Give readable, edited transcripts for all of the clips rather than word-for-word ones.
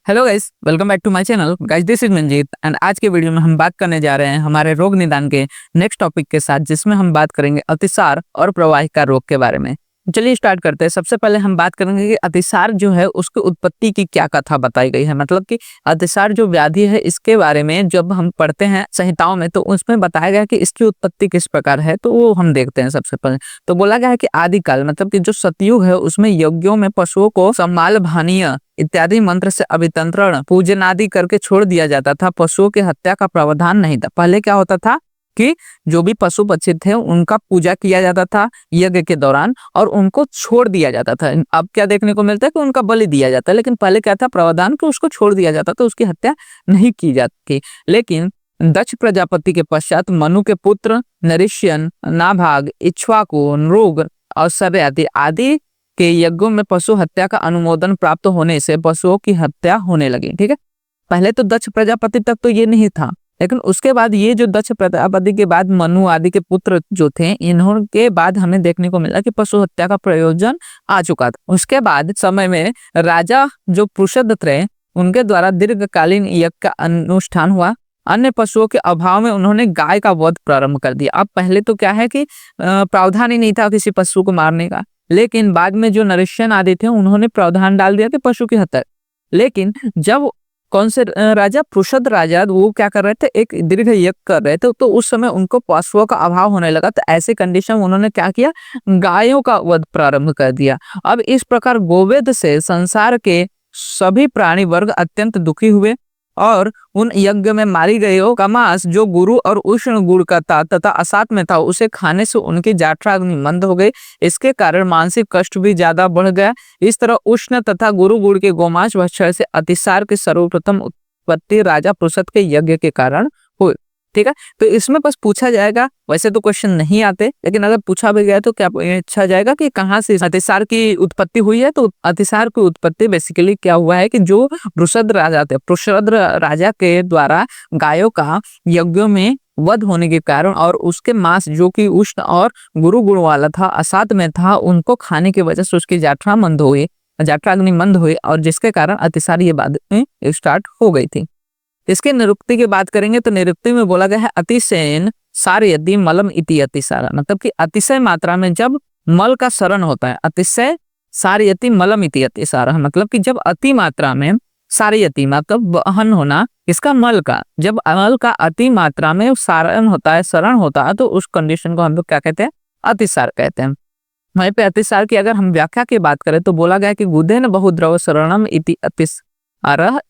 Hello guys, welcome back to my channel. Guys, this is Manjeet and आज के video में हम बात करने जा रहे हैं हमारे रोग निदान के नेक्स्ट टॉपिक के साथ, जिसमें हम बात करेंगे अतिसार और प्रवाहिका रोग के बारे में। चलिए स्टार्ट करते हैं। सबसे पहले हम बात करेंगे कि अतिसार जो है उसकी उत्पत्ति की क्या कथा बताई गई है। मतलब कि अतिसार जो व्याधि है इसके बारे में जब हम पढ़ते हैं संहिताओं में तो उसमें बताया गया कि इसकी उत्पत्ति किस प्रकार है, तो वो हम देखते हैं। सबसे पहले तो बोला गया है कि आदिकाल मतलब कि जो सतयुग है उसमें यज्ञों में पशुओं को सम्माल भानीय इत्यादि मंत्र से अभितंत्रण पूजन आदि करके छोड़ दिया जाता था। पशुओं की हत्या का प्रावधान नहीं था। पहले क्या होता था कि जो भी पशु पक्षी थे उनका पूजा किया जाता था यज्ञ के दौरान और उनको छोड़ दिया जाता था। अब क्या देखने को मिलता है कि उनका बलि दिया जाता है, लेकिन पहले क्या था प्रावधान कि उसको छोड़ दिया जाता था, उसकी हत्या नहीं की जाती। लेकिन दक्ष प्रजापति के पश्चात मनु के पुत्र नरिष्यन, नाभाग, इक्ष्वाकु, नृग और सर्याति आदि के यज्ञों में पशु हत्या का अनुमोदन प्राप्त होने से पशुओं की हत्या होने लगी। ठीक है, पहले तो दक्ष प्रजापति तक तो ये नहीं था, लेकिन उसके बाद ये जो दक्ष प्रजापति के बाद मनु आदि के पुत्र जो थे, इन्होंने बाद हमें देखने को मिला कि पशु हत्या का प्रयोजन आ चुका था। उसके बाद समय में राजा जो पृषद थे उनके द्वारा दीर्घकालीन यज्ञ का अनुष्ठान हुआ। अन्य पशुओं के अभाव में उन्होंने गाय का वध प्रारंभ कर दिया। अब पहले तो क्या है कि प्रावधान ही नहीं था किसी पशु को मारने का, लेकिन बाद में जो नरिष्यन आदि थे उन्होंने प्रावधान डाल दिया कि पशु की हत्या। लेकिन जब कौन से राजा पृषद राजा वो क्या कर रहे थे, एक दीर्घ यज्ञ कर रहे थे, तो उस समय उनको पशुओं का अभाव होने लगा। तो ऐसे कंडीशन में उन्होंने क्या किया, गायों का वध प्रारंभ कर दिया। अब इस प्रकार गोवध से संसार के सभी प्राणी वर्ग अत्यंत दुखी हुए और उन यज्ञ में मारी गई का मांस जो गुरु और उष्ण गुड़ का था तथा असात में था, उसे खाने से उनकी जठराग्नि मंद हो गई। इसके कारण मानसिक कष्ट भी ज्यादा बढ़ गया। इस तरह उष्ण तथा गुरु गुड़ के गोमांस भक्षण से अतिसार की सर्वप्रथम उत्पत्ति राजा पृषद के यज्ञ के कारण हुई। ठीक है, तो इसमें बस पूछा जाएगा, वैसे तो क्वेश्चन नहीं आते, लेकिन अगर पूछा भी गया तो क्या पूछा जाएगा कि कहाँ से अतिसार की उत्पत्ति हुई है। तो अतिसार की उत्पत्ति बेसिकली क्या हुआ है कि जो पृषद राजा थे, पृषद राजा के द्वारा गायों का यज्ञों में वध होने के कारण और उसके मांस जो कि उष्ण और गुरु गुण वाला था, असात में था, उनको खाने की वजह से उसकी जठराग्नि मंद हुई और जिसके कारण अतिसार ये बाद में स्टार्ट हो गई थी। इसके निरुक्ति की बात करेंगे तो निरुक्ति में बोला गया है अतिशयन सार यदि मलम इति अतिसार। मतलब कि अतिशय मात्रा में जब मल का शरण होता है, अतिशय सारयति मलम इति अतिसार। मतलब कि जब अति मात्रा में सारयति मतलब वहन होना इसका मल का, जब मल का अति मात्रा में सारण होता है, शरण होता है, तो उस कंडीशन को हम लोग क्या कहते हैं, अतिसार कहते हैं। वहीं पे अतिसार की अगर हम व्याख्या की बात करें तो बोला गया कि गुदेन बहुद्रव शरणम इति अतिसार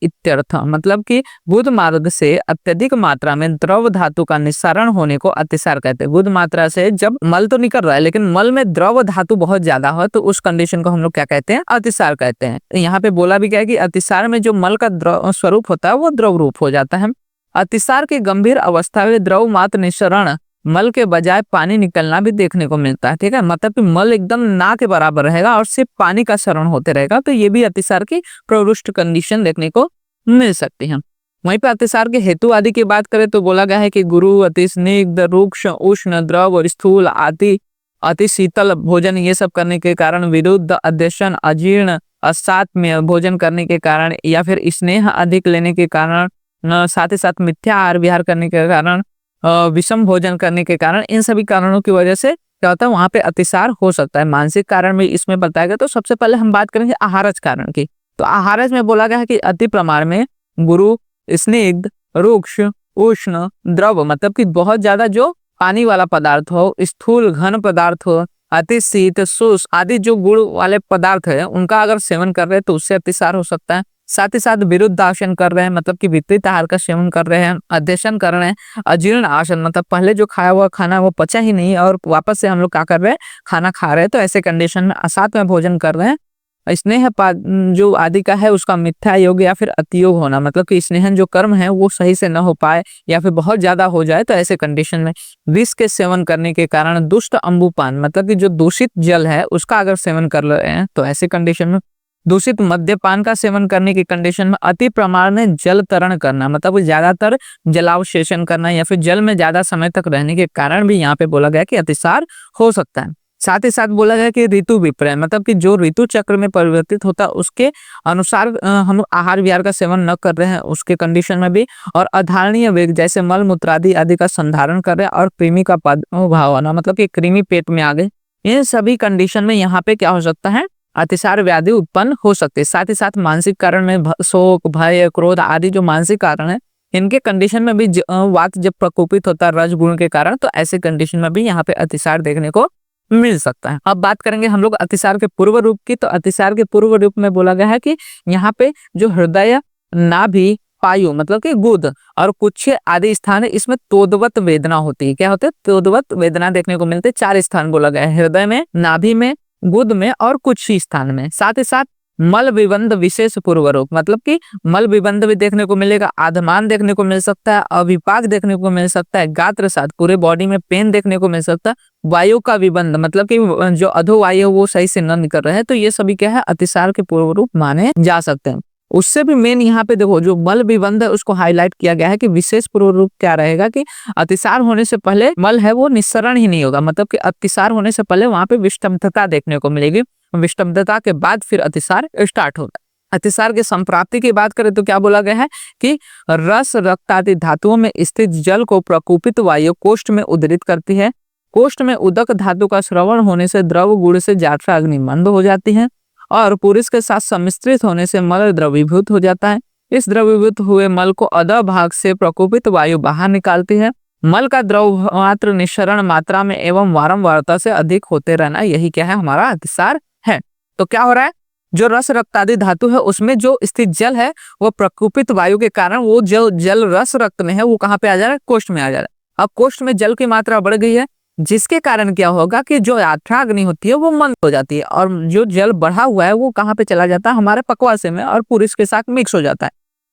इत्यर्थ। मतलब कि बुध मार्ग से अत्यधिक मात्रा में द्रव धातु का निस्सारण होने को अतिसार कहते हैं। बुध मात्रा से जब मल तो निकल रहा है लेकिन मल में द्रव धातु बहुत ज्यादा हो तो उस कंडीशन को हम लोग क्या कहते हैं, अतिसार कहते हैं। यहाँ पे बोला भी गया कि अतिसार में जो मल का द्रव स्वरूप होता है वो द्रव रूप हो जाता है। अतिसार की गंभीर अवस्था में द्रव मात्र निस्सरण मल के बजाय पानी निकलना भी देखने को मिलता है। ठीक है, मतलब कि मल एकदम ना के बराबर रहेगा और सिर्फ पानी का शरण होते रहेगा, तो ये भी अतिसार की प्रवृष्ट कंडीशन देखने को मिल सकती है। वहीं पे अतिसार के हेतु आदि की बात करें तो बोला गया है कि गुरु अति स्निग्ध रुक्ष उष्ण द्रव और स्थूल आदि अति शीतल भोजन ये सब करने के कारण, विरुद्ध अध्यशन अजीर्ण असात में भोजन करने के कारण, या फिर स्नेह अधिक लेने के कारण, साथ ही साथ मिथ्या आहार विहार करने के कारण, विषम भोजन करने के कारण, इन सभी कारणों की वजह से क्या होता है, वहां पे अतिसार हो सकता है। मानसिक कारण भी इसमें बताया गया। तो सबसे पहले हम बात करेंगे आहारज कारण की। तो आहारज में बोला गया है कि अति प्रमाण में गुरु स्निग्ध रुक्ष उष्ण द्रव मतलब कि बहुत ज्यादा जो पानी वाला पदार्थ हो, स्थूल घन पदार्थ हो, अति शीत शुष्क आदि जो गुड़ वाले पदार्थ है उनका अगर सेवन कर रहे हैं तो उससे अतिसार हो सकता है। साथ ही साथ विरुद्ध आसन कर रहे हैं मतलब कि विपरीत आहार का सेवन कर रहे हैं, अध्यशन कर रहे हैं, अजीर्ण आसन मतलब पहले जो खाया हुआ खाना वो पचा ही नहीं और वापस से हम लोग क्या कर रहे हैं, खाना खा रहे हैं, तो ऐसे कंडीशन में असात में भोजन कर रहे हैं। स्नेह जो आदि का है उसका मिथ्या योग या फिर अतियोग होना, मतलब कि स्नेहन जो कर्म है वो सही से न हो पाए या फिर बहुत ज्यादा हो जाए, तो ऐसे कंडीशन में विष के सेवन करने के कारण, दुष्ट अम्बुपान मतलब कि जो दूषित जल है उसका अगर सेवन कर रहे हैं तो ऐसे कंडीशन में, दूषित मद्यपान का सेवन करने की कंडीशन में, अति प्रमाण में जल तरण करना मतलब ज्यादातर जलावशेषण करना या फिर जल में ज्यादा समय तक रहने के कारण भी यहाँ पे बोला गया कि अतिसार हो सकता है। साथ ही साथ बोला गया कि ऋतु विपर्य, मतलब कि जो ऋतु चक्र में परिवर्तित होता है उसके अनुसार हम आहार विहार का सेवन न कर रहे हैं उसके कंडीशन में भी, और अधारणीय वेग जैसे मल मूत्रादि आदि का संधारण कर रहे हैं, और कृमि का भाव आना, मतलब कि कृमि पेट में आ गए। इन सभी कंडीशन में यहाँ पे क्या हो सकता है, अतिसार व्याधि उत्पन्न हो सकती है। साथ ही साथ मानसिक कारण में शोक, भय, क्रोध आदि जो मानसिक कारण है, इनके कंडीशन में भी वात जब प्रकोपित होता है रजगुण के कारण, तो ऐसे कंडीशन में भी यहाँ पे अतिसार देखने को मिल सकता है। अब बात करेंगे हम लोग अतिसार के पूर्व रूप की, तो अतिसार के पूर्व रूप में बोला गया है कि यहाँ पे जो हृदय, नाभि, पायु मतलब कि गुद और कुछ आदि स्थान है, इसमें तोदवत वेदना होती है। क्या होते है, तोदवत वेदना देखने को मिलते हैं। 4 स्थान बोला गया है, हृदय में, नाभि में, गुद में और कुछ ही स्थान में। साथ ही साथ मल विबंध विशेष पूर्व रूप, मतलब कि मल विबंध भी देखने को मिलेगा, आधमान देखने को मिल सकता है, अविपाक देखने को मिल सकता है, गात्र साथ पूरे बॉडी में पेन देखने को मिल सकता है, वायु का विबंध मतलब कि जो अधो वायु वो सही से न निकल रहे हैं, तो ये सभी क्या है, अतिसार के पूर्व रूप माने जा सकते हैं। उससे भी मेन यहाँ पे देखो जो मल विबंध है उसको हाईलाइट किया गया है कि विशेष पूर्व रूप क्या रहेगा कि अतिसार होने से पहले मल है वो निस्सरण ही नहीं होगा, मतलब कि अतिसार होने से पहले वहां पे विषमता देखने को मिलेगी, विषमता के बाद फिर अतिसार स्टार्ट होगा। अतिसार के संप्राप्ति की बात करें तो क्या बोला गया है कि रस, रक्त आदि धातुओं में स्थित जल को प्रकोपित वायु कोष्ठ में उद्धृत करती है। कोष्ठ में उदक धातु का श्रवण होने से द्रव गुण से जाठरा अग्नि मंद हो जाती है, और पुरुष के साथ सम्मिश्रित होने से मल द्रवीभूत हो जाता है। इस द्रवीभूत हुए मल को अधः भाग से प्रकोपित वायु बाहर निकालती है। मल का द्रव मात्र निस्सरण मात्रा में एवं वारंवारता से अधिक होते रहना, यही क्या है, हमारा अतिसार है। तो क्या हो रहा है, जो रस, रक्त आदि धातु है उसमें जो स्थित जल है वो प्रकोपित वायु के कारण वो जो जल रस रक्त में है वो कहाँ पे आ जा रहा है, कोष्ठ में आ जा रहा है। अब कोष्ठ में जल की मात्रा बढ़ गई है, जिसके कारण क्या होगा कि जो आठ्राग्नि होती है वो मंद हो जाती है, और जो जल बढ़ा हुआ है वो कहाँ पे चला जाता है, हमारे पकवासे में, और पुरुष के साथ मिक्स हो जाता है।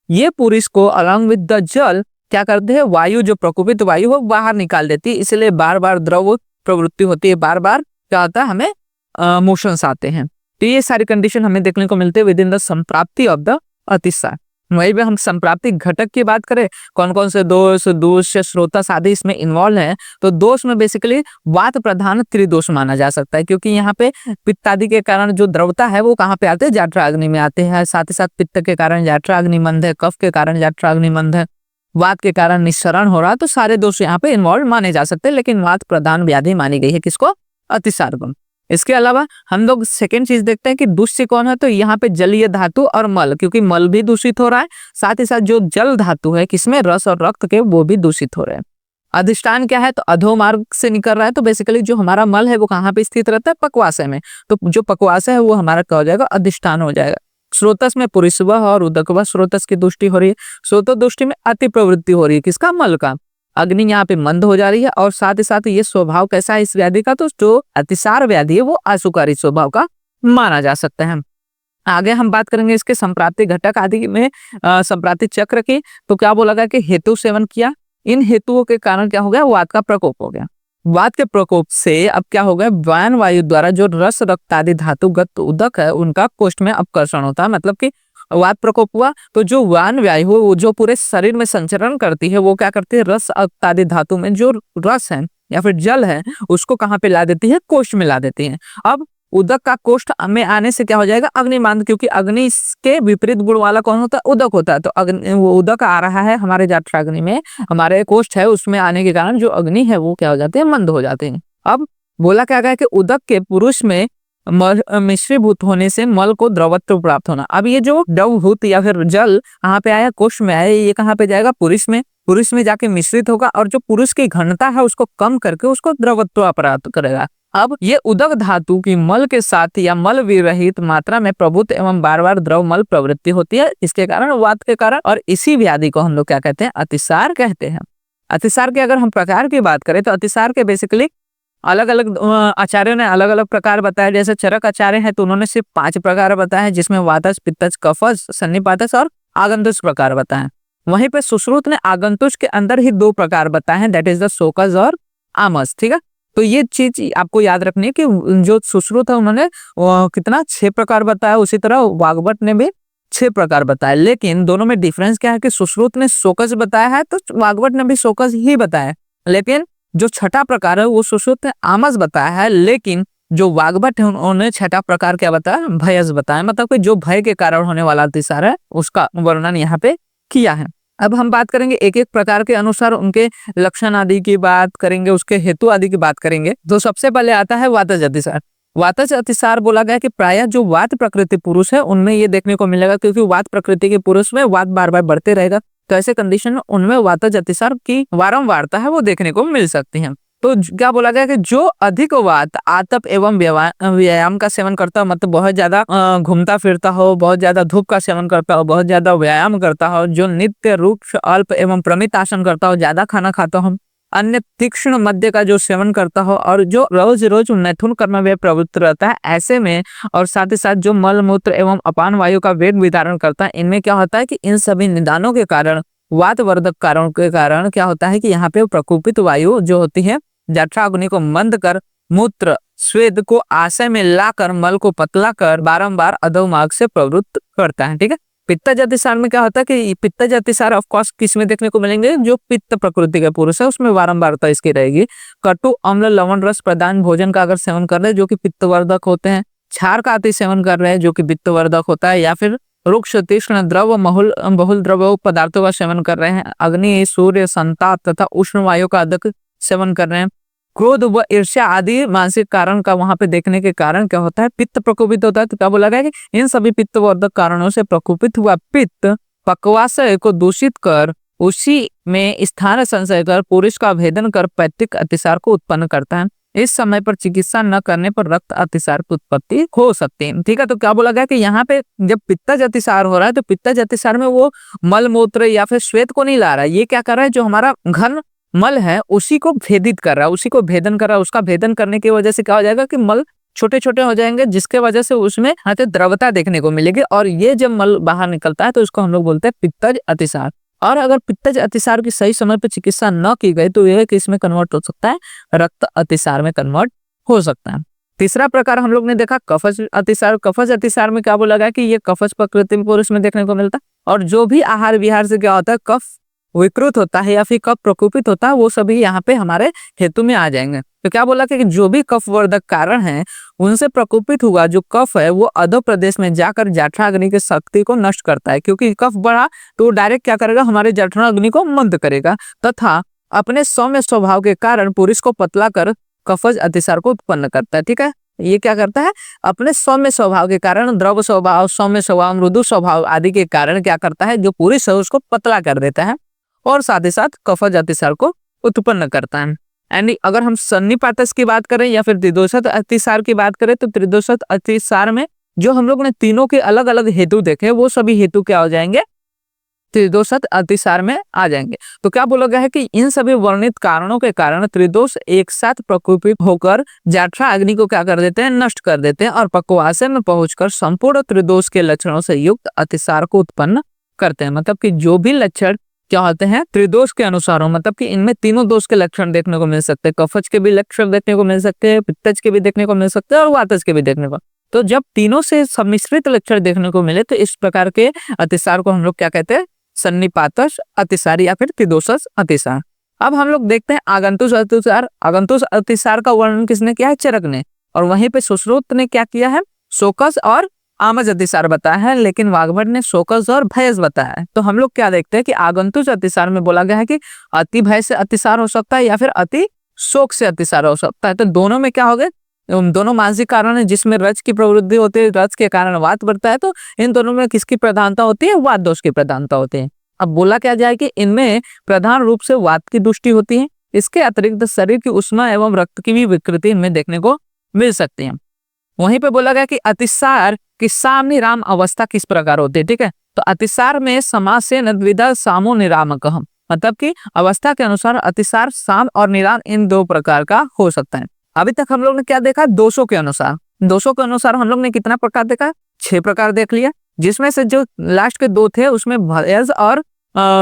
ये पुरुष को अलॉन्ग विद द जल क्या करते हैं, वायु जो प्रकोपित वायु हो बाहर निकाल देती है, इसलिए बार बार द्रव प्रवृत्ति होती है, बार बार क्या होता है, हमें मोशंस आते हैं। तो ये सारी कंडीशन हमें देखने को मिलते हैं विद इन द संप्राप्ति ऑफ द अतिसार। वही भी हम संप्राप्ति घटक की बात करें, कौन कौन से दोष, दूष, स्रोतस आदि इसमें इन्वॉल्व है, तो दोष में बेसिकली वात प्रधान त्रिदोष माना जा सकता है, क्योंकि यहाँ पे पित्त आदि के कारण जो द्रवता है वो कहाँ पे आते हैं, जाठराग्नि में आते हैं। साथ ही साथ पित्त के कारण जाठराग्नि मंद है, कफ के कारण जाठराग्नि मंद है, वात के कारण निस्सरण हो रहा, तो सारे दोष यहाँ पे इन्वॉल्व माने जा सकते हैं, लेकिन वात प्रधान व्याधि मानी गई है किसको, अतिसार को। इसके अलावा हम लोग सेकेंड चीज देखते हैं कि दूषित कौन है, तो यहाँ पे जलीय धातु और मल, क्योंकि मल भी दूषित हो रहा है, साथ ही साथ जो जल धातु है किसमें, रस और रक्त के, वो भी दूषित हो रहे हैं। अधिष्ठान क्या है, तो अधो मार्ग से निकल रहा है, तो बेसिकली जो हमारा मल है वो कहाँ पे स्थित रहता है, पक्वाशय में, तो जो पक्वाशय है वो हमारा क्या हो जाएगा, अधिष्ठान हो जाएगा। स्रोतस में पुरुषवह और उदकवह स्रोतस की दृष्टि हो रही है, स्रोत दृष्टि में अति प्रवृत्ति हो रही है किसका, मल का, अग्नि यहाँ पे मंद हो जा रही है, और साथ ही साथ ये स्वभाव कैसा है इस व्याधि का, तो जो अतिसार व्याधि है वो आशुकारी स्वभाव का माना जा सकता है। आगे हम बात करेंगे इसके संप्राप्ति घटक आदि में संप्राप्ति चक्र की, तो क्या बोला गया कि हेतु सेवन किया, इन हेतुओं के कारण क्या हो गया, वात का प्रकोप हो गया। वात के प्रकोप से अब क्या हो गया, वायन वायु द्वारा जो रस, रक्त आदि धातुगत उदक है उनका कोष्ठ में अपकर्षण होता है, मतलब कि वात प्रकोप हुआ तो जो वायन वायु हो वो जो पूरे शरीर में संचरण करती है वो क्या करती है, रस आदि धातु में जो रस है या फिर जल है उसको कहाँ पे ला देती है, कोष्ठ में ला देती है। अब उदक का कोष्ठ में आने से क्या हो जाएगा, अग्निमांद, क्योंकि अग्नि के विपरीत गुण वाला कौन होता है, उदक होता है, तो अग्नि, वो उदक आ रहा है हमारे जाठराग्नि में, हमारे कोष्ठ है उसमें आने के कारण जो अग्नि है वो क्या हो जाते हैं, मंद हो जाते हैं। अब बोला क्या गया कि उदक के पुरुष में मिश्रीभूत होने से मल को द्रवत्व प्राप्त होना। अब ये जो द्रवभूत या फिर जल कहाँ पे आया, कोष्ठ में आया, ये कहाँ पे जाएगा, पुरुष में जाके मिश्रित होगा, और जो पुरुष की घनता है उसको कम करके उसको द्रवत्व प्राप्त करेगा। अब ये उदक धातु की मल के साथ या मल विरहित मात्रा में प्रभुत्व एवं बार बार द्रव मल प्रवृत्ति होती है, इसके कारण, वात के कारण, और इसी व्याधि को हम लोग क्या कहते हैं, अतिसार कहते हैं। अतिसार के अगर हम प्रकार की बात करें तो अतिसार के बेसिकली अलग अलग आचार्यों ने अलग अलग प्रकार बताया, जैसे चरक आचार्य है तो उन्होंने सिर्फ 5 प्रकार बताए, जिसमें वातज, पित्तज, कफज, सन्निपातज और आगंतुष प्रकार बताए। वहीं पे सुश्रुत ने आगंतुष के अंदर ही 2 प्रकार बताए हैं, दैट इज द शोकज और आमस। ठीक है, तो ये चीज आपको याद रखनी है कि जो सुश्रुत है उन्होंने कितना 6 प्रकार बताया, उसी तरह वाग्भट ने भी 6 प्रकार बताया, लेकिन दोनों में डिफरेंस क्या है कि सुश्रुत ने शोकज बताया है तो वाग्भट ने भी शोकज ही बताया, लेकिन जो छठा प्रकार है वो सुश्रुत ने आमस बताया है, लेकिन जो वाग्भट है उन्होंने छठा प्रकार क्या बताया, भयस बताया, मतलब कि जो भय के कारण होने वाला अतिसार है उसका वर्णन यहाँ पे किया है। अब हम बात करेंगे एक एक प्रकार के अनुसार उनके लक्षण आदि की बात करेंगे, उसके हेतु आदि की बात करेंगे। तो सबसे पहले आता है वातज अतिसार। वातज अतिसार बोला गया कि प्रायः जो वात प्रकृति पुरुष है उनमें ये देखने को मिलेगा, क्योंकि वात प्रकृति के पुरुष में वात बार बार बढ़ते रहेगा, तो ऐसे कंडीशन में उनमें वातज अतिसार की वारंवारता है वो देखने को मिल सकती है। तो क्या बोला गया कि जो अधिक वात आतप एवं व्यायाम का सेवन करता हो, मतलब बहुत ज्यादा घूमता फिरता हो, बहुत ज्यादा धूप का सेवन करता हो, बहुत ज्यादा व्यायाम करता हो, जो नित्य रुक्ष अल्प एवं प्रमित आसन करता हो, ज्यादा खाना खाता हो, अन्य तीक्ष्ण मद्य का जो सेवन करता हो, और जो रोज रोज मैथुन कर्म में प्रवृत्त रहता है, ऐसे में और साथ ही साथ जो मल मूत्र एवं अपान वायु का वेग विदारण करता है, इनमें क्या होता है कि इन सभी निदानों के कारण, वातवर्धक कारणों के कारण क्या होता है कि यहाँ पे प्रकोपित वायु जो होती है जठराग्नि को मंद कर मूत्र स्वेद को आशय में लाकर मल को पतला कर बारंबार अधोमार्ग से प्रवृत्त करता है। ठीक है, पित्तज अतिसार में क्या होता है कि पित्तज अतिसार ऑफ कोर्स किस में देखने को मिलेंगे, जो पित्त प्रकृति के पुरुष है उसमें बारंबारता इसकी रहेगी। कटु अम्ल लवण रस प्रदान भोजन का अगर सेवन कर रहे हैं जो कि पित्तवर्धक होते हैं, क्षार का अति सेवन कर रहे हैं जो कि पित्तवर्धक होता है, या फिर रुक्ष तीक्ष्ण द्रव बहुल द्रव पदार्थों का सेवन कर रहे हैं, अग्नि सूर्य संताप तथा उष्ण वायु का अधिक सेवन कर रहे हैं, क्रोध व ईर्ष्या आदि मानसिक कारण का वहां पे देखने के कारण क्या होता है, पित्त प्रकोपित होता है। तो क्या बोला गया कि इन सभी पित्तवर्धक कारणों से प्रकोपित हुआ पित्त पक्वाशय को दूषित कर उसी में स्थान संशय कर पुरुष का भेदन कर पैतृक अतिसार को उत्पन्न करता है। इस समय पर चिकित्सा न करने पर रक्त अतिसार की उत्पत्ति हो सकती है। ठीक है, तो क्या बोला गया कि यहाँ पे जब पित्तज अतिसार हो रहा है तो पित्तज अतिसार में वो मल मूत्र या फिर श्वेत को नहीं ला रहा है, ये क्या कर रहा है, जो हमारा घन मल है उसी को भेदित कर रहा है, उसी को भेदन कर रहा है। उसका भेदन करने की वजह से क्या हो जाएगा कि मल छोटे छोटे हो जाएंगे, जिसके वजह से उसमें द्रवता देखने को मिलेगी, और ये जब मल बाहर निकलता है तो इसको हम लोग बोलते हैं पित्तज अतिसार। और अगर पित्तज अतिसार की सही समय पर चिकित्सा न की गई तो यह किस में कन्वर्ट हो सकता है, रक्त अतिसार में कन्वर्ट हो सकता है। तीसरा प्रकार हम लोग ने देखा कफज अतिसार। कफज अतिसार में क्या बोला गया कि ये कफज प्रकृति पुरुष में देखने को मिलता है, और जो भी आहार विहार से क्या होता है कफ विकृत होता है या फिर कफ प्रकोपित होता है वो सभी यहाँ पे हमारे हेतु में आ जाएंगे। तो क्या बोला कि जो भी कफ वर्धक कारण है उनसे प्रकोपित हुआ जो कफ है वो अधो प्रदेश में जाकर जठराग्नि की शक्ति को नष्ट करता है, क्योंकि कफ बढ़ा तो डायरेक्ट क्या करेगा, हमारे जठराग्नि को मंद करेगा, तथा अपने सौम्य स्वभाव के कारण पुरुष को पतला कर कफज अतिसार को उत्पन्न करता है। ठीक है, ये क्या करता है, अपने सौम्य स्वभाव के कारण, द्रव स्वभाव, सौम्य स्वभाव, मृदु स्वभाव आदि के कारण क्या करता है, जो पुरुष है उसको पतला कर देता है और साथ ही साथ कफज अतिसार को उत्पन्न करता है। एंड अगर हम सन्निपातस की बात करें या फिर त्रिदोषित अतिसार की बात करें तो त्रिदोषित अतिसार में जो हम लोग ने तीनों के अलग अलग हेतु देखे वो सभी हेतु क्या हो जाएंगे, त्रिदोषित अतिसार में आ जाएंगे। तो क्या बोला गया है कि इन सभी वर्णित कारणों के कारण त्रिदोष एक साथ प्रकोपित होकर जठरा अग्नि को क्या कर देते हैं, नष्ट कर देते हैं, और पक्वाशय में पहुंचकर संपूर्ण त्रिदोष के लक्षणों से युक्त अतिसार को उत्पन्न करते हैं। मतलब कि जो भी लक्षण क्या होते हैं त्रिदोष के अनुसार हो, मतलब कि इनमें तीनों दोष के लक्षण देखने को मिल सकते हैं, कफज के भी लक्षण देखने को मिल सकते हैं, पित्तज के भी देखने को मिल सकते हैं और वातज के भी देखने को। तो जब तीनों से सम्मिश्रित लक्षण देखने को मिले तो इस प्रकार के अतिसार को हम लोग क्या कहते हैं, सन्निपातस अतिसार या फिर त्रिदोषस अतिसार। अब हम लोग देखते हैं आगंतुक अतिसार। आगंतुक अतिसार का वर्णन किसने किया है, चरक ने, और वहीं पे सुश्रुत ने क्या किया है, शोकस और आमज अतिसार बताया है, लेकिन वाग्भट ने शोकस और भयस बताया है। तो हम लोग क्या देखते हैं कि आगंतुक अतिसार में बोला गया है कि अति भय से अतिसार हो सकता है या फिर अति शोक से अतिसार हो सकता है। तो दोनों में क्या हो गए, दोनों मानसिक कारण है जिसमें रज की प्रवृत्ति होती है, रज के कारण वात बढ़ता है, तो इन दोनों में किसकी प्रधानता होती है, वात दोष की प्रधानता होती है। अब बोला क्या जाए कि इनमें प्रधान रूप से वात की दृष्टि होती है, इसके अतिरिक्त शरीर की उष्मा एवं रक्त की भी विकृति इनमें देखने को मिल सकती है। वहीं पे बोला गया कि अतिसार की साम निराम अवस्था किस प्रकार होती है। ठीक है, तो अतिसार में समास से द्विधा सामो निरामक, मतलब कि अवस्था के अनुसार अतिसार साम और निराम इन दो प्रकार का हो सकता है। अभी तक हम लोग ने क्या देखा, दोषों के अनुसार। दोषों के अनुसार हम लोग ने कितना प्रकार देखा, 6 प्रकार देख लिया, जिसमें से जो लास्ट के 2 थे उसमें भयस और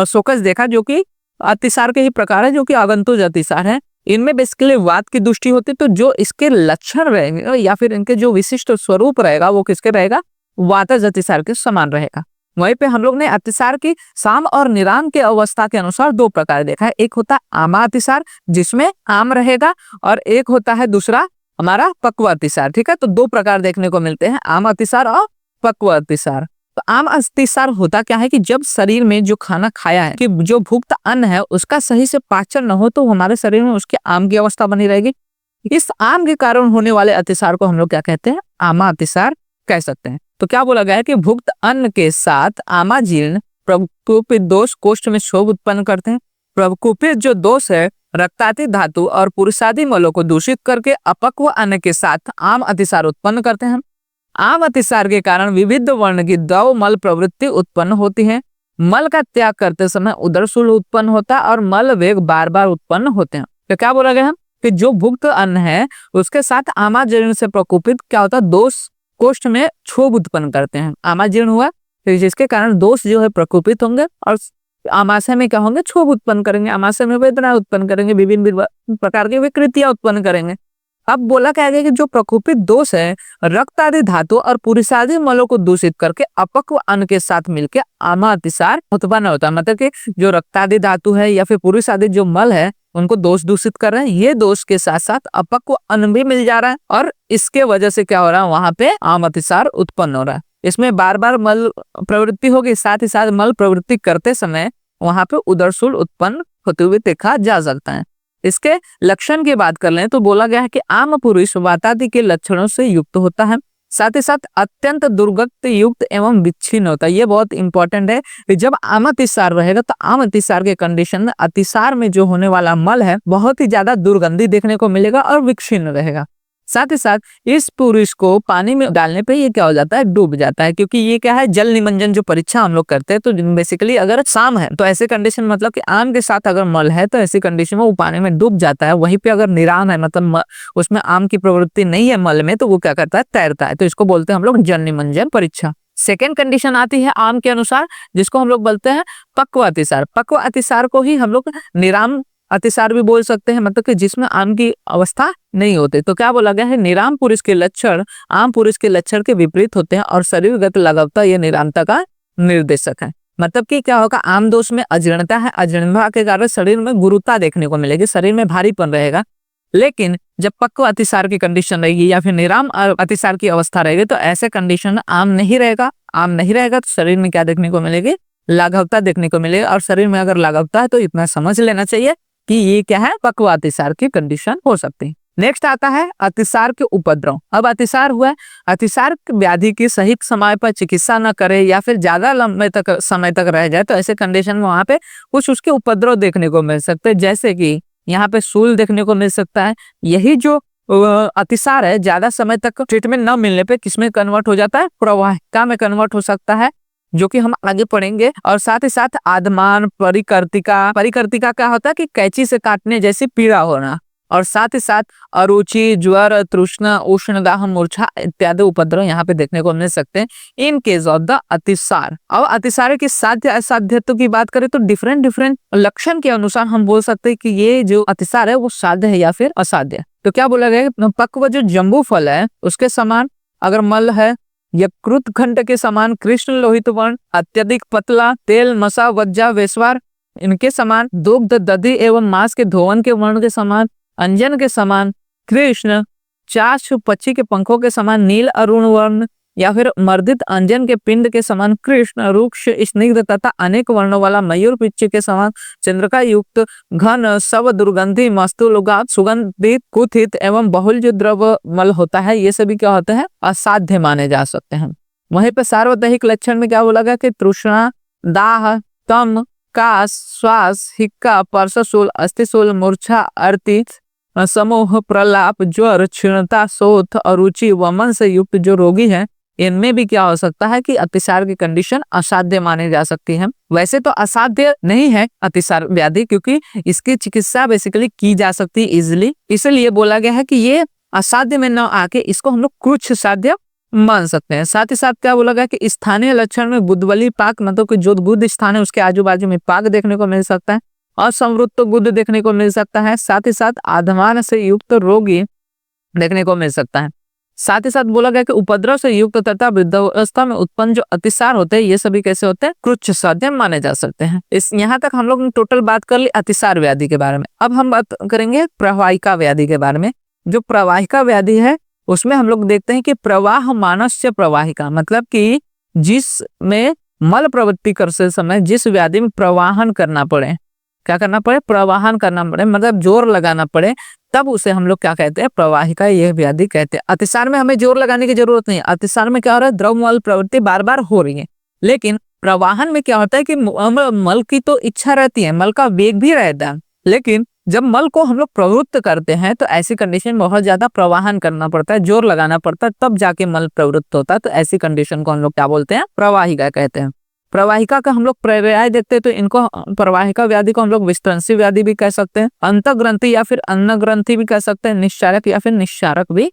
शोकस देखा जो कि अतिसार के ही प्रकार है, जो कि आगंतुक अतिसार है। इनमें बेसिकली वात की दृष्टि होती है, तो जो इसके लक्षण रहेंगे या फिर इनके जो विशिष्ट स्वरूप रहेगा वो किसके रहेगा, वातज अतिसार के समान रहेगा। वहीं पे हम लोग ने अतिसार की साम और निराम के अवस्था के अनुसार 2 प्रकार देखा है। एक होता है आमा अतिसार जिसमें आम रहेगा, और एक होता है दूसरा हमारा पक्व अतिसार। ठीक है, तो दो प्रकार देखने को मिलते हैं, आम अतिसार और पक्व अतिसार। तो आम अतिसार होता क्या है कि जब शरीर में जो खाना खाया है कि जो भुक्त अन्न है उसका सही से पाचन न हो तो हमारे शरीर में उसके आम की अवस्था बनी रहेगी। इस आम के कारण होने वाले अतिसार को हम लोग क्या कहते हैं, आमा अतिसार कह सकते हैं। तो क्या बोला गया है कि भुक्त अन्न के साथ आमाजीर्ण प्रकोपित दोष कोष्ठ में क्षोभ उत्पन्न करते हैं। प्रकोपित जो दोष है रक्ताति धातु और पुरुषादि मलों को दूषित करके अपक्व अन्न के साथ आम अतिसार उत्पन्न करते हैं। आम अतिसार के कारण विविध वर्ण की द्रव मल प्रवृत्ति उत्पन्न होती है। मल का त्याग करते समय उदरशूल उत्पन्न होता है और मल वेग बार बार उत्पन्न होते हैं। तो क्या बोला गया है कि जो भुक्त अन्न है उसके साथ आमाजीर्ण से प्रकोपित क्या होता है, दोष कोष्ठ में क्षोभ उत्पन्न करते हैं। आमाजीर्ण हुआ तो जिसके कारण दोष जो है प्रकोपित होंगे और आमाशय में क्या होंगे, क्षोभ उत्पन्न करेंगे, आमाशय में वेदना उत्पन्न करेंगे, विभिन्न प्रकार की विकृतियां उत्पन्न करेंगे। अब बोला क्या गया कि जो प्रकोपित दोष है रक्त आदि धातु और पुरुषादि मलों को दूषित करके अपक्व अन्न के साथ मिलकर आमा अतिसार उत्पन्न होता है। मतलब कि जो रक्त आदि धातु है या फिर पुरुष आदि जो मल है उनको दोष दूषित कर रहे हैं, ये दोष के साथ साथ अपक्व अन्न भी मिल जा रहा है और इसके वजह से क्या हो रहा है, वहां पे आम अतिसार उत्पन्न हो रहा है। इसमें बार बार मल प्रवृत्ति होगी, साथ ही साथ मल प्रवृत्ति करते समय वहां पे उदरशूल उत्पन्न होते हुए देखा जा सकता है। इसके लक्षण की बात कर लें तो बोला गया है कि आम पुरुष वातादि के लक्षणों से युक्त होता है, साथ ही साथ अत्यंत दुर्गंध युक्त एवं विच्छिन्न होता है। ये बहुत इंपॉर्टेंट है कि जब आम अतिसार रहेगा तो आम अतिसार के कंडीशन में अतिसार में जो होने वाला मल है बहुत ही ज्यादा दुर्गंधी देखने को मिलेगा और विच्छिन्न रहेगा। साथ ही साथ इस पुरुष को पानी में डालने पे ये क्या हो जाता है, डूब जाता है, क्योंकि ये क्या है, जल निमंजन जो परीक्षा हम लोग करते हैं तो बेसिकली अगर शाम है तो ऐसे कंडीशन मतलब कि आम के साथ अगर मल है तो ऐसी कंडीशन में वो पानी में डूब जाता है। वहीं पे अगर निराम है मतलब उसमें आम की प्रवृत्ति नहीं है मल में तो वो क्या करता है, तैरता है। तो इसको बोलते हैं हम लोग जल निमंजन परीक्षा। सेकेंड कंडीशन आती है आम के अनुसार जिसको हम लोग बोलते हैं पक्व अतिसार। पक्व अतिसार को ही हम लोग निराम अतिसार भी बोल सकते हैं, मतलब कि जिसमें आम की अवस्था नहीं होती। तो क्या बोला गया है, निराम पुरुष के लक्षण आम पुरुष के लक्षण के विपरीत होते हैं और शरीरगत लघवता यह निरामता का निर्देशक है। मतलब कि क्या होगा, आम दोष में अजीर्णता है, अजीर्णता के कारण शरीर में गुरुता देखने को मिलेगी, शरीर में भारीपन रहेगा। लेकिन जब पक्व अतिसार की कंडीशन रहेगी या फिर निराम अतिसार की अवस्था रहेगी तो ऐसे कंडीशन में आम नहीं रहेगा तो शरीर में क्या देखने को मिलेगी, लाघवता देखने को मिलेगी। और शरीर में अगर लाघवता है तो इतना समझ लेना चाहिए कि ये क्या है, पक्व अतिसार की कंडीशन हो सकती है। नेक्स्ट आता है अतिसार के उपद्रव। अब अतिसार हुआ, अतिसार व्याधि की सही समय पर चिकित्सा न करे या फिर ज्यादा लंबे तक समय तक रह जाए तो ऐसे कंडीशन में वहां पे कुछ उसके उपद्रव देखने को मिल सकते हैं, जैसे कि यहाँ पे शूल देखने को मिल सकता है। यही जो अतिसार है ज्यादा समय तक ट्रीटमेंट न मिलने पे किसमें कन्वर्ट हो जाता है, प्रवाहिका में कन्वर्ट हो सकता है, जो कि हम आगे पढ़ेंगे। और साथ ही साथ आदमान, परिकर्तिका क्या होता है कि कैंची से काटने जैसी पीड़ा होना, और साथ ही साथ अरुचि, ज्वर, तृष्णा, उष्णदाह, मूर्छा इत्यादि उपद्रव यहाँ पे देखने को मिल सकते हैं इन केस ऑफ द अतिसार। और अतिसार की साध्य असाध्यत्व की बात करें तो डिफरेंट लक्षण के अनुसार हम बोल सकते हैं कि ये जो अतिसार है वो साध्य है या फिर असाध्य। तो क्या बोला गया, पक्व जो जम्बू फल है उसके समान अगर मल है, यकृत खंड के समान कृष्ण लोहित वर्ण, अत्यधिक पतला, तेल मसा वज्जा वेस्वार इनके समान, दुग्ध दधि एवं मांस के धोवन के वर्ण के समान, अंजन के समान कृष्ण, चाश पक्षी के पंखों के समान नील अरुण वर्ण, या फिर मर्दित अंजन के पिंड के समान कृष्ण, रुक्ष स्निग्ध तथा अनेक वर्णों वाला मयूर पिच्छ के समान, चंद्रका युक्त घन सब दुर्गंधी मस्तुलुगात सुगंधित कुथित एवं बहुल जो द्रव मल होता है ये सभी क्या होते हैं, असाध्य माने जा सकते हैं। वहीं पे सार्वदैहिक लक्षण में क्या बोला गया कि तृष्णा, दाह, तम, कास, श्वास, हिक्का, परसशूल, अस्थिशूल, मूर्छा, अर्ति, समूह, प्रलाप, ज्वर, क्षीणता, शोथ, अरुचि, वमन से युक्त जो रोगी है इनमें भी क्या हो सकता है कि अतिसार की कंडीशन असाध्य मानी जा सकती है। वैसे तो असाध्य नहीं है अतिसार व्याधि, क्योंकि इसकी चिकित्सा बेसिकली की जा सकती है इजिली, इसलिए बोला गया है कि ये असाध्य में न आके इसको हम लोग कुछ साध्य मान सकते हैं। साथ ही साथ क्या बोला गया कि स्थानीय लक्षण में गुदवली पाक, मतलब कि जो गुद स्थान है उसके आजू बाजू में पाक देखने को मिल सकता है और संवृत्त गुद देखने को मिल सकता है। साथ ही साथ आधमान से युक्त रोगी देखने को मिल सकता है। साथ ही साथ बोला गया कि उपद्रव से युक्त तथा वृद्धावस्था में उत्पन्न जो अतिसार होते हैं ये सभी कैसे होते हैं, कृच्छ साध्य माने जा सकते हैं। इस यहाँ तक हम लोग ने टोटल बात कर ली अतिसार व्याधि के बारे में। अब हम बात करेंगे प्रवाहिका व्याधि के बारे में। जो प्रवाहिका व्याधि है उसमें हम लोग देखते हैं कि प्रवाह मानस्य प्रवाहिका, मतलब कि जिसमें मल प्रवृत्ति करते समय जिस व्याधि में प्रवाहन करना पड़े, क्या करना पड़े, प्रवाहन करना पड़े, मतलब जोर लगाना पड़े, तब उसे हम लोग क्या कहते हैं, प्रवाहिका यह व्याधि कहते हैं। अतिसार में हमें जोर लगाने की जरूरत नहीं है। अतिसार में क्या हो रहा है, द्रव मल प्रवृत्ति बार बार हो रही है, लेकिन प्रवाहन में क्या होता है कि मल की तो इच्छा रहती है, मल का वेग भी रहता है, लेकिन जब मल को हम लोग प्रवृत्त करते हैं तो ऐसी कंडीशन में बहुत ज्यादा प्रवाहन करना पड़ता है, जोर लगाना पड़ता है, तब जाके मल प्रवृत्त होता है। तो ऐसी कंडीशन को हम लोग क्या बोलते हैं, प्रवाहिका कहते हैं। प्रवाहिका का हम लोग पर्याय देखते हैं तो इनको, प्रवाहिका व्याधि को हम लोग विस्तृंसी व्याधि भी कह सकते हैं, अंतःग्रंथि या फिर अन्न ग्रंथि भी कह सकते हैं, निस्सारक या फिर निस्सारक भी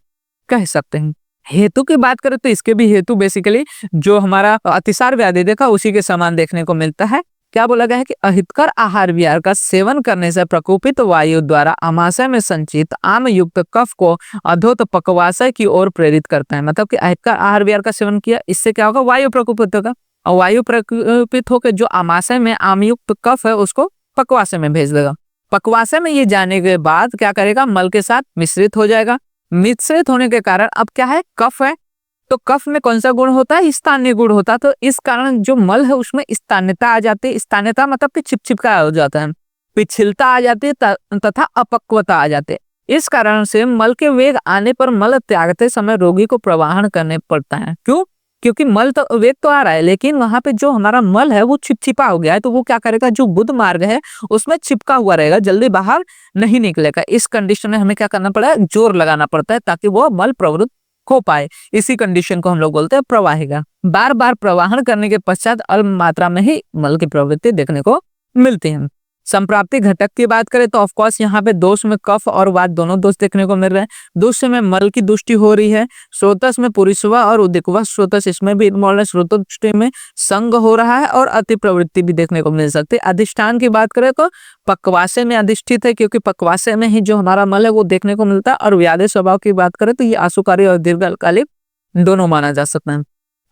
कह सकते हैं। हेतु की बात करें तो इसके भी हेतु बेसिकली जो हमारा अतिसार व्याधि देखा उसी के समान देखने को मिलता है। क्या बोला गया है कि अहितकर आहार विहार का सेवन करने से प्रकोपित वायु द्वारा आमाशय में संचित आम युक्त कफ को अधोत पक्वाशय की ओर प्रेरित करता है। मतलब कि अहितकर आहार विहार का सेवन किया, इससे क्या होगा, वायु प्रकोपित होगा, और वायु प्रकोपित होकर जो आमाशय में आमयुक्त कफ है उसको पक्वाशय में भेज देगा। पक्वाशय में ये जाने के बाद क्या करेगा, मल के साथ मिश्रित हो जाएगा। मिश्रित होने के कारण अब क्या है, कफ है, तो कफ में कौन सा गुण होता है, स्थानीय गुण होता है। तो इस कारण जो मल है उसमें स्थानीयता आ जाती है। स्थानीयता मतलब कि चिपचिपका हो जाता है, पिछलता आ जाती है तथा अपक्वता आ जाती है। इस कारण से मल के वेग आने पर मल त्यागते समय रोगी को प्रवाहन करने पड़ता है। क्यों, क्योंकि मल तो वेग तो आ रहा है, लेकिन वहां पे जो हमारा मल है वो चिपचिपा हो गया है, तो वो क्या करेगा, जो बुध मार्ग है उसमें चिपका हुआ रहेगा, जल्दी बाहर नहीं निकलेगा। इस कंडीशन में हमें क्या करना पड़ेगा, जोर लगाना पड़ता है ताकि वो मल प्रवृत्त हो पाए। इसी कंडीशन को हम लोग बोलते हैं प्रवाहिका। बार बार प्रवाहन करने के पश्चात अल्प मात्रा में ही मल की प्रवृत्ति देखने को मिलती है। संप्राप्ति घटक की बात करें तो ऑफकोर्स यहाँ पे दोष में कफ और वात दोनों दोष देखने को मिल रहे हैं। दोष में मल की दुष्टि हो रही है, स्रोतस में पुरुषवा और उदिकवा स्रोतस, इसमें भी स्रोतोष्टि में संग हो रहा है और अति प्रवृत्ति भी देखने को मिल सकती है। अधिष्ठान की बात करें तो पक्वाशय में अधिष्ठित है, क्योंकि पक्वाशय में ही जो हमारा मल है वो देखने को मिलता है। और व्याधि स्वभाव की बात करें तो ये आशुकारी और दीर्घकालिक दोनों माना जा सकता है।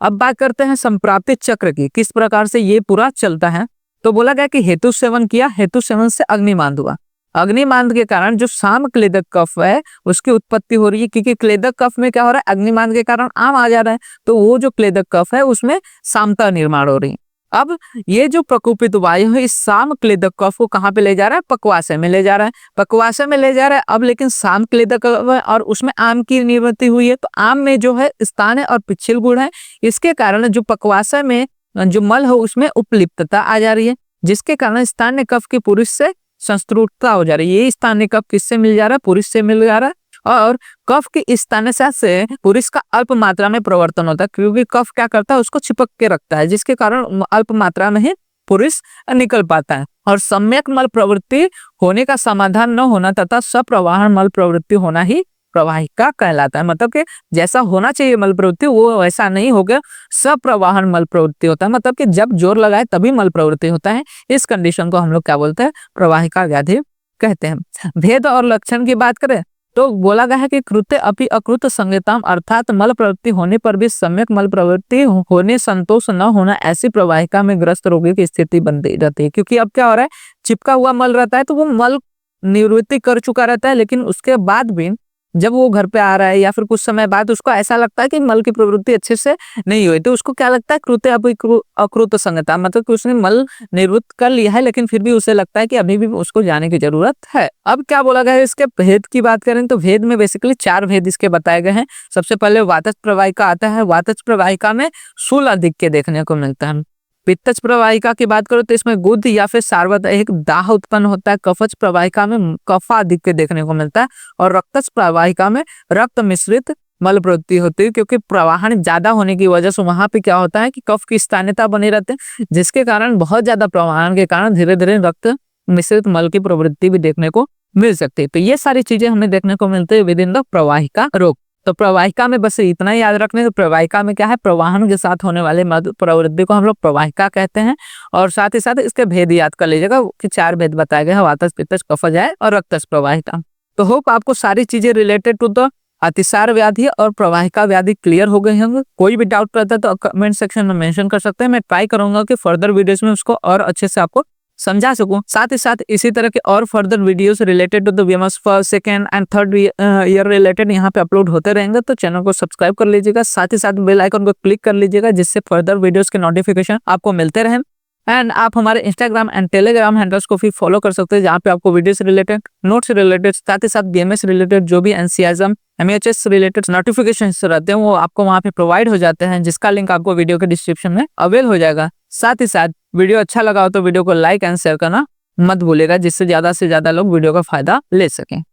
अब बात करते हैं संप्राप्ति चक्र की, किस प्रकार से ये पूरा चलता है। तो बोला गया कि हेतु सेवन किया, हेतु सेवन से अग्निमांद हुआ, अग्निमांद के कारण जो साम क्लेदक कफ है उसकी उत्पत्ति हो रही है, क्योंकि क्लेदक कफ में क्या हो रहा है, अग्निमांद के कारण आम आ जा रहा है, तो वो जो क्लेदक कफ है उसमें सामता निर्माण हो रही है। अब ये जो प्रकोपित वायु है इस साम क्लेदक कफ को कहाँ पे ले जा रहा है, पक्वाशय में ले जा रहा है, पक्वाशय में ले जा रहा है। अब लेकिन साम क्लेदक और उसमें आम की निर्मित हुई है, तो आम में जो है स्थान है और पिछिल गुण है, इसके कारण जो पक्वाशय में जो मल है उसमें उपलिप्तता आ जा रही है, जिसके कारण स्थानीय कफ की पुरुष से संस्कृतता हो जा रही है। ये स्थानीय कफ किससे मिल जा रहा है, पुरुष से मिल जा रहा है। और कफ की स्थानीयता से पुरुष का अल्प मात्रा में प्रवर्तन होता है, क्योंकि कफ क्या करता है, उसको चिपक के रखता है, जिसके कारण अल्प मात्रा में ही पुरुष निकल पाता है। और सम्यक मल प्रवृत्ति होने का समाधान न होना तथा सप्रवाहन मल प्रवृत्ति होना ही प्रवाहिका कहलाता है। मतलब कि जैसा होना चाहिए मल प्रवृत्ति वो वैसा नहीं हो गया, सप्रवाहन मल प्रवृत्ति होता है, मतलब कि जब जोर लगाए तभी मल प्रवृत्ति होता है। इस कंडीशन को हम लोग क्या बोलते हैं, प्रवाहिका व्याधि कहते हैं। भेद और लक्षण की बात करें तो बोला गया है कि कृत्य अपि अकृत संगताम, अर्थात मल प्रवृत्ति होने पर भी सम्यक मल प्रवृत्ति होने संतोष न होना, ऐसी प्रवाहिका में ग्रस्त रोगी की स्थिति बनती रहती है। क्योंकि अब क्या हो रहा है, चिपका हुआ मल रहता है तो वो मल निवृत्ति कर चुका रहता है, लेकिन उसके बाद भी जब वो घर पे आ रहा है या फिर कुछ समय बाद उसको ऐसा लगता है कि मल की प्रवृत्ति अच्छे से नहीं हुई, तो उसको क्या लगता है, कृत्य अपि अकृत संगता, मतलब कि उसने मल निवृत्त कर लिया है लेकिन फिर भी उसे लगता है कि अभी भी उसको जाने की जरूरत है। अब क्या बोला गया है, इसके भेद की बात करें तो भेद में बेसिकली 4 भेद इसके बताए गए हैं। सबसे पहले वातज प्रवाहिका आता है। वातज प्रवाहिका में शूल अधिक के देखने को मिलता है। पित्तज प्रवाहिका की बात करो तो इसमें गुद या फिर सार्वधायिक दाह उत्पन्न होता है। कफज प्रवाहिका में कफा अधिक के देखने को मिलता है। और रक्तज प्रवाहिका में रक्त मिश्रित मल प्रवृत्ति होती है, क्योंकि प्रवाहन ज्यादा होने की वजह से वहां पे क्या होता है कि कफ की स्थानीयता बनी रहती है, जिसके कारण बहुत ज्यादा प्रवाहन के कारण धीरे धीरे रक्त मिश्रित मल की प्रवृत्ति भी देखने को मिल सकती है। तो ये सारी चीजें हमें देखने को मिलती है विद इन द प्रवाहिका रोग। तो प्रवाहिका में बस इतना ही याद रखने, तो प्रवाहिका में क्या है, प्रवाहन के साथ होने वाले मल प्रवृत्ति को हम लोग प्रवाहिका कहते हैं। और साथ ही साथ इसके भेद याद कर लीजिएगा कि 4 भेद बताए गए हैं, वातज पित्तज कफज है और रक्तज प्रवाहिका। तो होप आपको सारी चीजें रिलेटेड टू द अतिसार व्याधि और प्रवाहिका व्याधि क्लियर हो गए होंगे। कोई भी डाउट रहता है तो कमेंट सेक्शन में मेंशन कर सकते हैं, मैं ट्राई करूंगा कि फर्दर वीडियोस में उसको और अच्छे से आपको समझा सकूं। साथ ही साथ इसी तरह के और further videos related to the BMS first, second and third year related यहाँ पे अपलोड होते रहेंगे, तो चैनल को सब्सक्राइब कर लीजिएगा। साथ ही साथ बेल आइकन को क्लिक कर लीजिएगा, जिससे फर्दर वीडियोस के नोटिफिकेशन आपको मिलते रहें। एंड आप हमारे इंस्टाग्राम एंड टेलीग्राम हैंडल्स को भी फॉलो कर सकते हैं, जहाँ पे आपको वीडियो से रिलेटेड, नोट्स रिलेटेड, साथ ही साथ बीएमएस रिलेटेड जो भी एनसीआईएम, एमएचएस रिलेटेड नोटिफिकेशन रहते हैं वो आपको वहाँ पे प्रोवाइड हो जाते हैं, जिसका लिंक आपको वीडियो के डिस्क्रिप्शन में अवेल हो जाएगा। साथ ही साथ वीडियो अच्छा लगा हो तो वीडियो को लाइक एंड शेयर करना मत भूलिएगा, जिससे ज्यादा से ज्यादा लोग वीडियो का फायदा ले सकें।